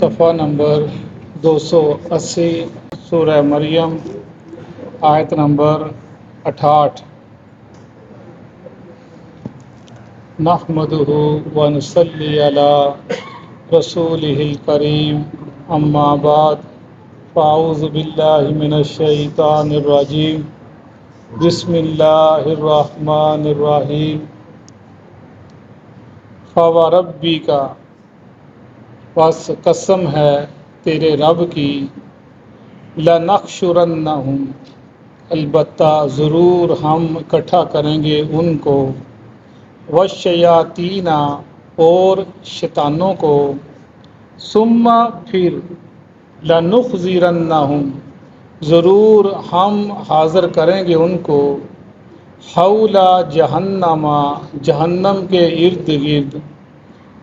صفحہ نمبر 280 سورہ مریم آیت نمبر 68۔ نحمدہ ونصلی علی رسولہ الکریم، اما بعد، فاعوذ باللہ من الشیطان الرجیم، بسم اللہ الرحمن الرحیم۔ فوربک، پس قسم ہے تیرے رب کی، لنحشرنہم، البتہ ضرور ہم اکٹھا کریں گے ان کو، والشیاطین، اور شیطانوں کو، ثم پھر، لنحضرنہم، ضرور ہم حاضر کریں گے ان کو، حول جہنم، جہنم کے ارد گرد،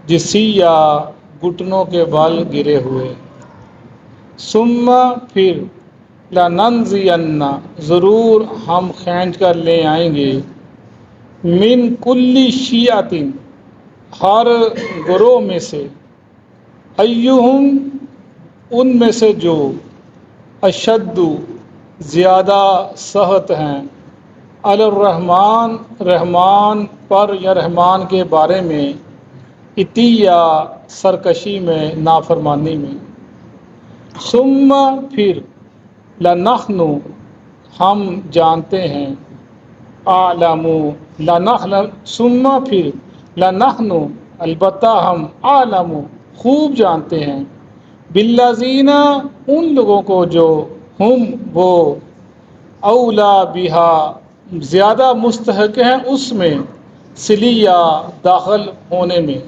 جثیا، گھٹنوں کے بل گرے ہوئے، ثم پھر، لننزعن، ضرور ہم کھینچ کر لے آئیں گے، من کل شیعۃ، ہر گروہ میں سے، ایہم، ان میں سے جو، اشد، زیادہ سخت ہیں، علی الرحمن، رحمان پر یا رحمان کے بارے میں، عتیا، سرکشی میں، نافرمانی میں، ثم پھر، لنحن، ہم جانتے ہیں، اعلم، ثم پھر، لنحن، البتہ ہم، اعلم، خوب جانتے ہیں، بالذین، ان لوگوں کو جو، ہم وہ، اولا بہا، زیادہ مستحق ہیں اس میں، صلیہ، داخل ہونے میں،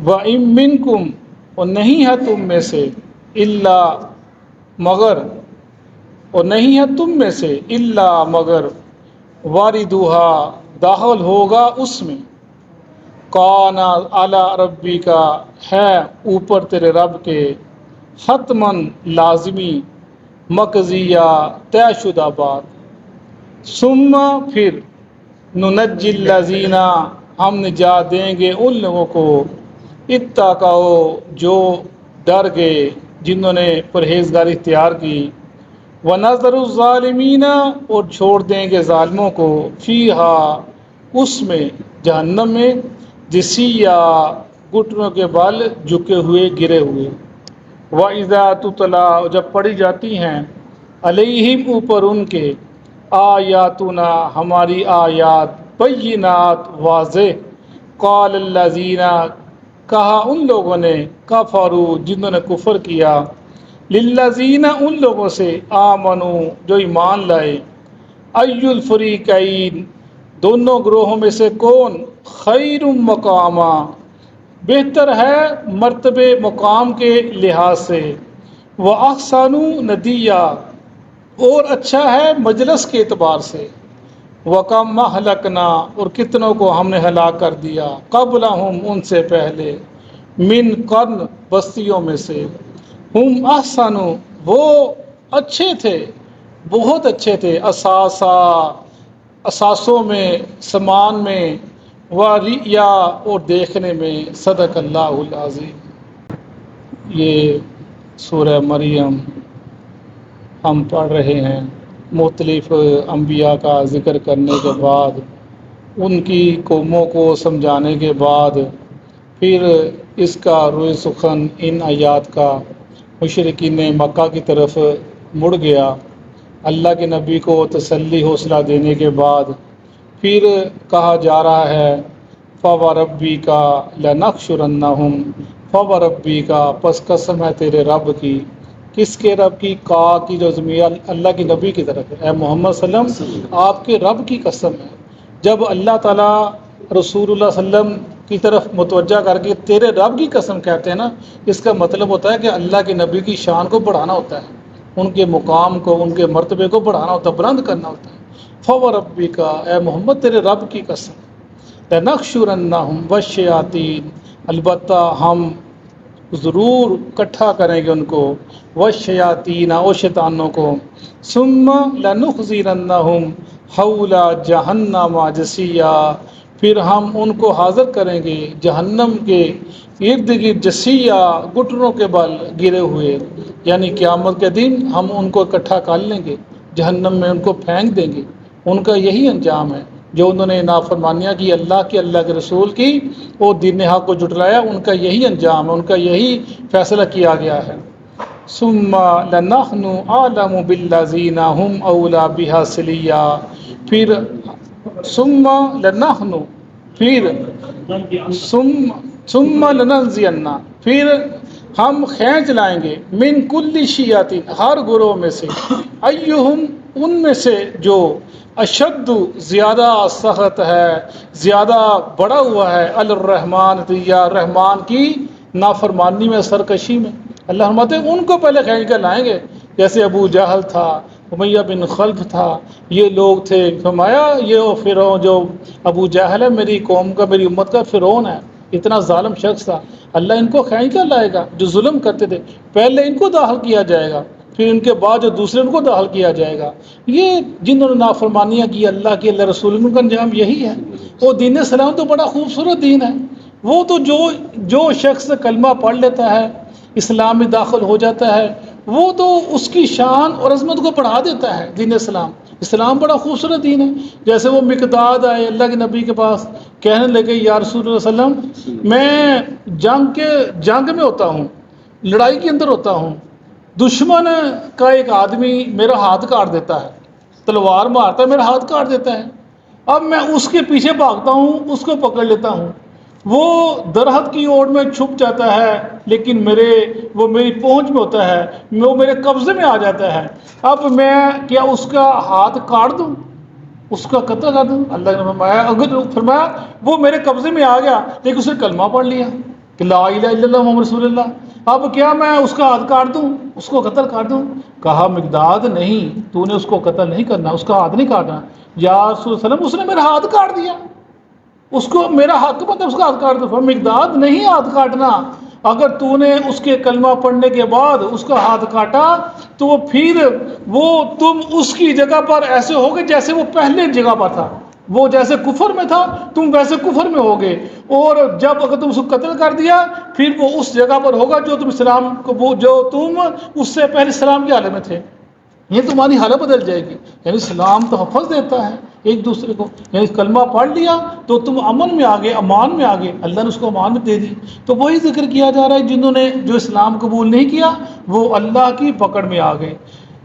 وَإِن مِّنکُم، اور نہیں ہے تم میں سے، الا، مگر، اور نہیں ہے تم میں سے، الا، مگر، واردھا، داخل ہوگا اس میں، کان علی ربک، ہے اوپر تیرے رب کے، حتماً، لازمی، مقضیہ، طے شدہ بات، ثم پھر، ننجی الذین، ہم نجات دیں گے ان لوگوں کو، اتقوا، جو ڈر گئے، جنہوں نے پرہیزگاری اختیار کی، ونذر الظالمین، اور چھوڑ دیں گے ظالموں کو، فیہا، اس میں، جہنم میں، جثیا، گھٹنوں کے بل جھکے ہوئے، گرے ہوئے، وَإِذَا تُتْلَىٰ، جب پڑھی جاتی ہیں، علیہم، اوپر ان کے، آیاتنا، ہماری آیات، بینات، واضح، قال الذین، کہا ان لوگوں نے، کفروا، جنہوں نے کفر کیا، للذین، ان لوگوں سے، آمنوا، جو ایمان لائے، ای الفریقین، دونوں گروہوں میں سے کون، خیر مقاما، بہتر ہے مرتبے مقام کے لحاظ سے، واحسن ندیا، اور اچھا ہے مجلس کے اعتبار سے، وَكَمْ أَهْلَكْنَا، اور کتنوں کو ہم نے ہلاک کر دیا، قبلہم، ان سے پہلے، من قرن، بستیوں میں سے، ہم احسن، وہ اچھے تھے، بہت اچھے تھے، اثاثوں میں، سامان میں، وریا، اور دیکھنے میں، صدق اللہ العظیم۔ یہ سورہ مریم ہم پڑھ رہے ہیں، مختلف انبیاء کا ذکر کرنے کے بعد، ان کی قوموں کو سمجھانے کے بعد، پھر اس کا روئے سخن ان آیات کا مشرکین مکہ کی طرف مڑ گیا، اللہ کے نبی کو تسلی حوصلہ دینے کے بعد پھر کہا جا رہا ہے، فوربک لنحشرنہم، فوربک، پس قسم ہے تیرے رب کی، کس کے رب کی، کی جو ضمیر اللہ کے نبی کی طرف ہے، اے محمد صلی اللہ علیہ وسلم، آپ کے رب کی قسم ہے۔ جب اللہ تعالیٰ رسول اللہ صلی اللہ علیہ وسلم کی طرف متوجہ کر کے تیرے رب کی قسم کہتے ہیں نا، اس کا مطلب ہوتا ہے کہ اللہ کے نبی کی شان کو بڑھانا ہوتا ہے، ان کے مقام کو، ان کے مرتبے کو بڑھانا ہوتا ہے، بلند کرنا ہوتا ہے۔ فوربک، اے محمد تیرے رب کی قسم، لنحشرنہم والشیاطین، البتہ ہم ضرور اکٹھا کریں گے ان کو، والشیاطین، اور شیطانوں کو، ثم لنحضرنہم حول جہنم جثیا، پھر ہم ان کو حاضر کریں گے جہنم کے ارد گرد جسیا گٹنوں کے بل گرے ہوئے، یعنی قیامت کے دن ہم ان کو اکٹھا کر لیں گے، جہنم میں ان کو پھینک دیں گے۔ ان کا یہی انجام ہے جو انہوں نے نافرمانیاں کی اللہ کے رسول کی اور دین حق کو جھٹلایا، ان کا یہی انجام ہے، ان کا یہی فیصلہ کیا گیا ہے۔ ثم لنحن اعلم بالذین هم اولی بها صلیا، پھر ثم لنحن، پھر ثم لننزعن، پھر ہم کھینچ لائیں گے من کل شیعۃ، ہر گروہ میں سے، ایہم، ان میں سے جو اشد، زیادہ سخت ہے، زیادہ بڑا ہوا ہے، الرحمن دیا، رحمان کی نافرمانی میں، سرکشی میں۔ اللہ فرماتے ہیں ان کو پہلے کھینچ کر لائیں گے، جیسے ابو جہل تھا، امیہ بن خلف تھا، یہ لوگ تھے۔ فرمایا یہ فرعون، جو ابو جہل ہے میری قوم کا، میری امت کا فرعون ہے، اتنا ظالم شخص تھا، اللہ ان کو کھینچ کر لائے گا۔ جو ظلم کرتے تھے پہلے ان کو داخل کیا جائے گا، پھر ان کے بعد جو دوسرے ان کو داخل کیا جائے گا۔ یہ جنہوں نے نافرمانیاں کی اللہ رسول، ان کا انجام یہی ہے۔ وہ دین اسلام تو بڑا خوبصورت دین ہے، وہ تو جو شخص کلمہ پڑھ لیتا ہے، اسلام میں داخل ہو جاتا ہے، وہ تو اس کی شان اور عظمت کو بڑھا دیتا ہے۔ دین اسلام بڑا خوبصورت دین ہے۔ جیسے وہ مقداد آئے اللہ کے نبی کے پاس، کہنے لگے یا رسول اللہ صلی اللہ علیہ وسلم، میں جنگ میں ہوتا ہوں، لڑائی کے اندر ہوتا ہوں، دشمن کا ایک آدمی میرا ہاتھ کاٹ دیتا ہے، تلوار مارتا ہے، میرا ہاتھ کاٹ دیتا ہے، اب میں اس کے پیچھے بھاگتا ہوں، اس کو پکڑ لیتا ہوں، وہ درخت کی اوٹ میں چھپ جاتا ہے، لیکن وہ میری پہنچ میں ہوتا ہے، وہ میرے قبضے میں آ جاتا ہے، اب میں کیا اس کا ہاتھ کاٹ دوں، اس کا قتل کر دوں؟ اللہ نے فرمایا وہ میرے قبضے میں آ گیا، لیکن اس نے کلمہ پڑھ لیا کہ لا الہ الا اللہ محمد رسول اللہ، اب کیا میں اس کا ہاتھ کاٹ دوں، اس کو قتل کر دوں؟ کہا مقداد نہیں، تو نے اس کو قتل نہیں کرنا، اس کا ہاتھ نہیں کاٹنا۔ یا رسول اللہ علیہ وسلم، اس نے میرا ہاتھ کاٹ دیا، اس کو میرا حق بنتا ہے اس کا ہاتھ کاٹ دو۔ مقداد نہیں ہاتھ کاٹنا، اگر تو نے اس کے کلمہ پڑھنے کے بعد اس کا ہاتھ کاٹا تو پھر تم اس کی جگہ پر ایسے ہوگے جیسے وہ پہلے جگہ پر تھا، وہ جیسے کفر میں تھا تم ویسے کفر میں ہوگے، اور جب اگر تم اس کو قتل کر دیا پھر وہ اس جگہ پر ہوگا جو تم اس سے پہلے اسلام کے حالے میں تھے، یہ تمہاری حالت بدل جائے گی۔ یعنی اسلام تحفظ دیتا ہے ایک دوسرے کو، یعنی کلمہ پڑھ لیا تو تم امن میں آگے، امان میں آگے، اللہ نے اس کو امان دے دی۔ تو وہی ذکر کیا جا رہا ہے جنہوں نے جو اسلام قبول نہیں کیا وہ اللہ کی پکڑ میں آ گئے۔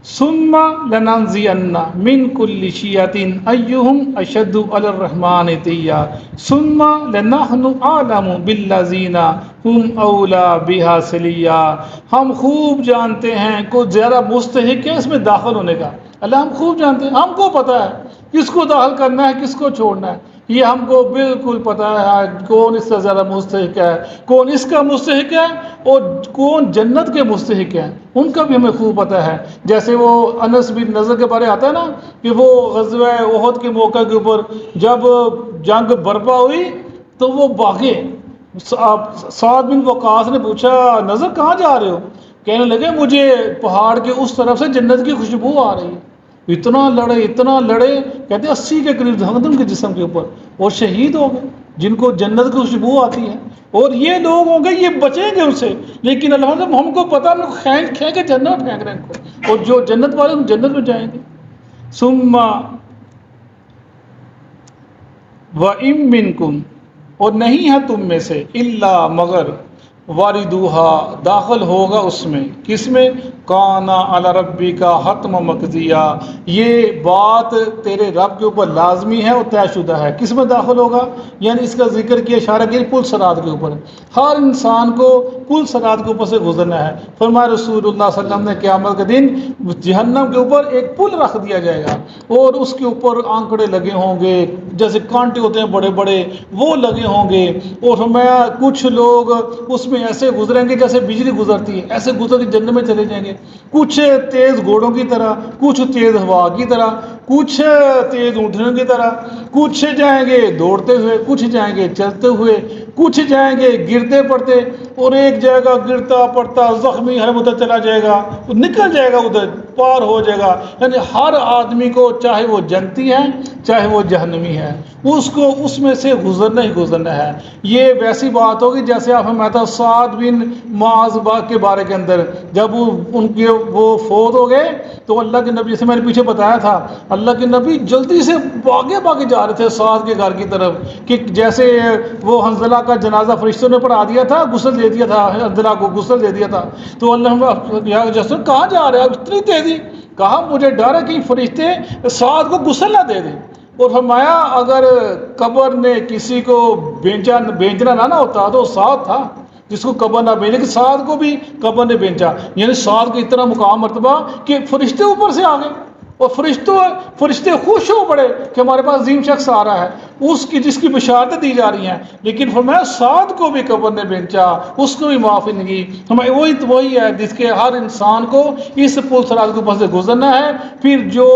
ثم لننزعن من كل شيعة أيهم أشد على الرحمن عتيا ثم لنحن أعلم بالذين هم أولى بها صليا، ہم خوب جانتے ہیں کو زیادہ مستحق ہے اس میں داخل ہونے کا، اللہ ہم خوب جانتے ہیں، ہم کو پتہ ہے کس کو داخل کرنا ہے کس کو چھوڑنا ہے، یہ ہم کو بالکل پتہ ہے کون اس سے زیادہ مستحق ہے، کون اس کا مستحق ہے اور کون جنت کے مستحق ہیں، ان کا بھی ہمیں خوب پتہ ہے۔ جیسے وہ انس بن نضر کے بارے آتا ہے نا کہ وہ غزوہ احد کے موقع کے اوپر جب جنگ برپا ہوئی تو وہ بھاگے، سعد بن وقاص نے پوچھا نضر کہاں جا رہے ہو؟ کہنے لگے مجھے پہاڑ کے اس طرف سے جنت کی خوشبو آ رہی ہے۔ اتنا لڑے کہتے 80 کے قریب دھڑکن ان کے جسم کے اوپر، اور شہید ہو گئے جن کو جنت کی خوشبو آتی ہے، اور یہ لوگ ہوں گے یہ بچیں گے ان سے، لیکن اللہ ہم کو پتہ ہم کھینچ کے جنت پھینک رہے ہیں ان کو، اور جو جنت والے ہم جنت میں جائیں گے۔ ثم وَإِن مِّنكُمْ، اور نہیں ہے تم میں سے، الا مگر، واردوہا داخل ہوگا اس میں، کس میں؟ کانا علی ربی کا حتم مقضیہ، یہ بات تیرے رب کے اوپر لازمی ہے اور طے شدہ ہے۔ کس میں داخل ہوگا؟ یعنی اس کا ذکر کیا، اشارہ کیا پل صراط کے اوپر، ہر انسان کو پل صراط کے اوپر سے گزرنا ہے۔ فرمایا رسول اللہ صلی اللہ علیہ وسلم نے قیامت کے دن جہنم کے اوپر ایک پل رکھ دیا جائے گا، اور اس کے اوپر آنکڑے لگے ہوں گے جیسے کانٹے ہوتے ہیں بڑے بڑے، وہ لگے ہوں گے، اور فرمایا کچھ لوگ اس میں ایسے گزریں گے جیسے بجلی گزرتی ہے، ایسے گزر کے جنت میں چلے جائیں گے، کچھ تیز گھوڑوں کی طرح، کچھ تیز ہوا کی طرح، کچھ تیز اونٹنیوں کی طرح، کچھ جائیں گے دوڑتے ہوئے، کچھ جائیں گے چلتے ہوئے، کچھ جائیں گے گرتے پڑتے، اور ایک جائے گا گرتا پڑتا زخمی ہر ادھر چلا جائے گا، وہ نکل جائے گا ادھر پار ہو جائے گا۔ یعنی ہر آدمی کو چاہے وہ جنتی ہے چاہے وہ جہنمی ہے، اس کو اس میں سے گزرنا ہی گزرنا ہے۔ یہ ویسی بات ہوگی جیسے آپ ہمیں آتا سعد بن معاذ کے بارے کے اندر، جب ان کے وہ فوت ہو گئے تو اللہ کے نبی سے میں نے پیچھے بتایا تھا، اللہ کے نبی جلدی سے بھاگے جا رہے تھے سعد کے گھر کی طرف، کہ جیسے وہ حنظلہ کا جنازہ فرشتوں نے پڑھا دیا تھا، غسل دے دیا تھا، حنظلہ کو غسل دے دیا تھا، تو اللہ جیسے کہاں جا رہے ہیں اتنی تیزی؟ کہا مجھے ڈر ہے کہ فرشتے سعد کو غسل نہ دے دیں۔ اور فرمایا اگر قبر نے کسی کو بھیجنا نہ ہوتا تو سعد تھا جس کو قبر نہ بھیجے، کہ سعد کو بھی قبر نے بھیجا، یعنی سعد کا اتنا مقام مرتبہ کہ فرشتے اوپر سے آ گئے، اور فرشتے خوش ہو پڑے کہ ہمارے پاس عظیم شخص آ رہا ہے، اس کی جس کی بشارتیں دی جا رہی ہیں، لیکن فرمایا سعد کو بھی قبر نے بھیجا، اس کو بھی معافی نہیں کی۔ ہمیں وہی ہے جس کے ہر انسان کو اس پل صراط کے اوپر سے گزرنا ہے۔ پھر جو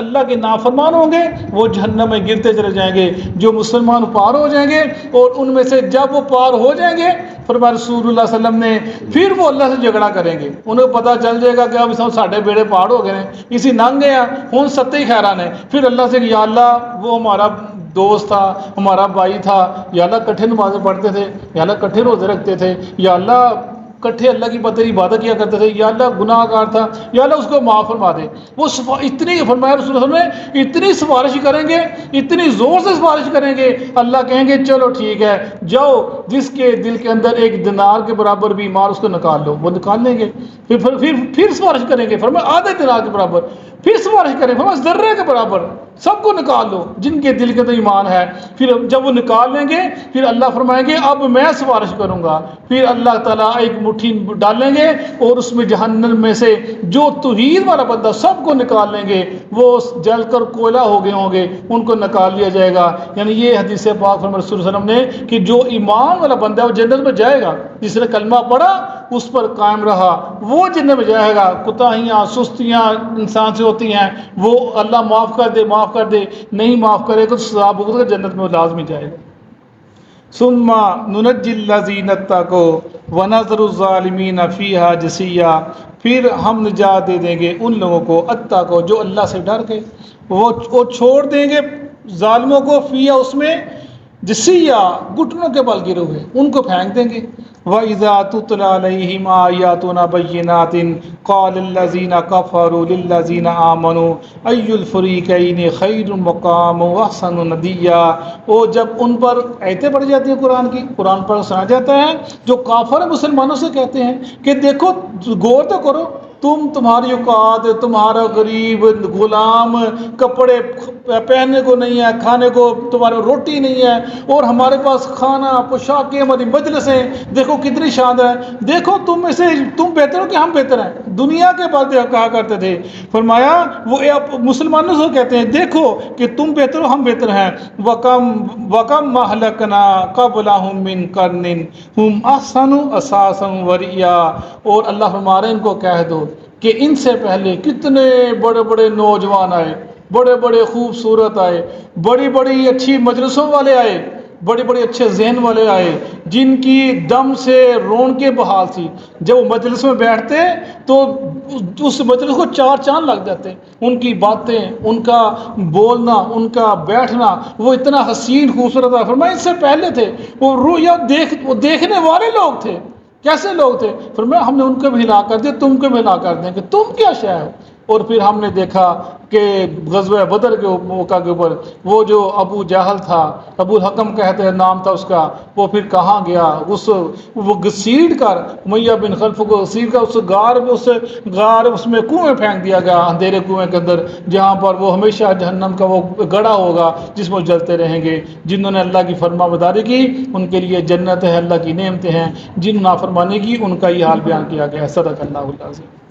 اللہ کے نافرمان ہوں گے وہ جہنم میں گرتے چلے جائیں گے، جو مسلمان پار ہو جائیں گے، اور ان میں سے جب وہ پار ہو جائیں گے فرمایا رسول اللہ صلی اللہ علیہ وسلم نے، پھر وہ اللہ سے جھگڑا کریں گے، انہیں پتہ چل جائے گا کہ اب ساڈے بیڑے پار ہو گئے ہیں، اسی ننگ گیا ہوں ستے ہی خیران ہے، پھر اللہ سے کہ یا اللہ وہ ہمارا دوست تھا، ہمارا بھائی تھا، یا اللہ کٹھے نمازیں پڑھتے تھے، یا اللہ کٹھے روزے رکھتے تھے، یا اللہ کٹھے اللہ کی تیری عبادت کیا کرتے تھے، یا اللہ گناہ گار تھا، یا اللہ اس کو معاف فرما دے۔ وہ اتنی فرمایا رسول اللہ صلی اللہ علیہ وسلم نے، اتنی سفارش کریں گے، اتنی زور سے سفارش کریں گے، اللہ کہیں گے چلو ٹھیک ہے جاؤ، جس کے دل کے اندر ایک دینار کے برابر بھی مال اس کو نکال لو، وہ نکال لیں گے۔ پھر سفارش کریں گے، فرمایا آدھے دینار کے برابر، پھر سفارش کریں، فرمایا ذرے کے برابر، سب کو نکال لو جن کے دل کے اندر ایمان ہے۔ پھر جب وہ نکال لیں گے پھر اللہ فرمائیں گے اب میں سفارش کروں گا، پھر اللہ تعالیٰ ایک مٹھی ڈالیں گے اور اس میں جہنم میں سے جو توحید والا بندہ سب کو نکال لیں گے، وہ جل کر کوئلہ ہو گئے ہوں گے، ان کو نکال لیا جائے گا۔ یعنی یہ حدیث پاک فرمان رسول اللہ علیہ وسلم نے کہ جو ایمان والا بندہ ہے وہ جنت میں جائے گا، جس نے کلمہ پڑھا اس پر قائم رہا وہ جنت میں جائے گا۔ کوتاہیاں سستیاں انسان سے ہوتی ہیں وہ اللہ معاف کر دے، نہیں معاف کرے تو سزا بھگت کر جنت میں لازمی جائے گا۔ ثم ننجی الذین اتقوا ونذر الظالمین فیہا جثیا، پھر ہم نجات دے دیں گے ان لوگوں کو اتقوا جو اللہ سے ڈر گئے، وہ چھوڑ دیں گے ظالموں کو، فیہا اس میں جثیا گھٹنوں کے بل گرے ہوئے ان کو پھینک دیں گے۔ وَإِذَا تُتْلَى عَلَيْهِمْ آيَاتُنَا بَيِّنَاتٍ قَالَ الَّذِينَ كَفَرُوا لِلَّذِينَ آمَنُوا أَيُّ الْفَرِيقَيْنِ خَيْرٌ مَقَامًا وَأَحْسَنُ نَدِيًّا۔ اور جب ان پر آیتیں پڑھی جاتی ہیں قرآن کی، قرآن پر سنا جاتا ہے، جو کافر مسلمانوں سے کہتے ہیں کہ دیکھو غور تو کرو، تمہاری اوقات، تمہارا غریب غلام کپڑے پہننے کو نہیں ہے، کھانے کو تمہارے روٹی نہیں ہے، اور ہمارے پاس کھانا پوشاکیں، ہماری مجلسیں دیکھو کتنی شاندار ہے، دیکھو تم میں سے تم بہتر ہو کہ ہم بہتر ہیں۔ دنیا کے باتیں کہا کرتے تھے، فرمایا وہ مسلمانوں سے کہتے ہیں دیکھو کہ تم بہتر ہو ہم بہتر ہیں۔ وَكَمْ مَهْلَكْنَا قَبْلَهُمْ مِنْ قَرْنٍ هُمْ أَحْسَنُ أَثَاثًا وَرِئْيًا۔ اور اللہ فرمارے ان کو کہہ دو کہ ان سے پہلے کتنے بڑے بڑے نوجوان آئے، بڑے بڑے خوبصورت آئے، بڑی بڑی اچھی مجلسوں والے آئے، بڑے بڑے اچھے ذہن والے آئے، جن کی دم سے رونقیں بحال تھی، جب وہ مجلس میں بیٹھتے تو اس مجلس کو چار چاند لگ جاتے، ان کی باتیں، ان کا بولنا، ان کا بیٹھنا وہ اتنا حسین خوبصورت تھا۔ فرمایا اس سے پہلے تھے وہ دیکھنے والے لوگ تھے، کیسے لوگ تھے؟ فرمایا ہم نے ان کو بھی ہلاک کر دیا، تم کو بھی ہلاک کر دیں کہ تم کیا شے ہو۔ اور پھر ہم نے دیکھا کہ غزوہ بدر کے موقع کے اوپر وہ جو ابو جہل تھا، ابو الحکم کہتے ہیں نام تھا اس کا، وہ پھر کہاں گیا، وہ گھسیٹ کر امیہ بن خلف کو گھسیٹ کر اس میں کنویں میں پھینک دیا گیا، اندھیرے کنویں کے اندر، جہاں پر وہ ہمیشہ جہنم کا وہ گڑھا ہوگا جس میں جلتے رہیں گے۔ جنہوں نے اللہ کی فرما برداری کی ان کے لیے جنت ہے، اللہ کی نعمتیں ہیں، جن نافرمانی کی ان کا یہ حال بیان کیا گیا۔ صدق اللہ العظیم۔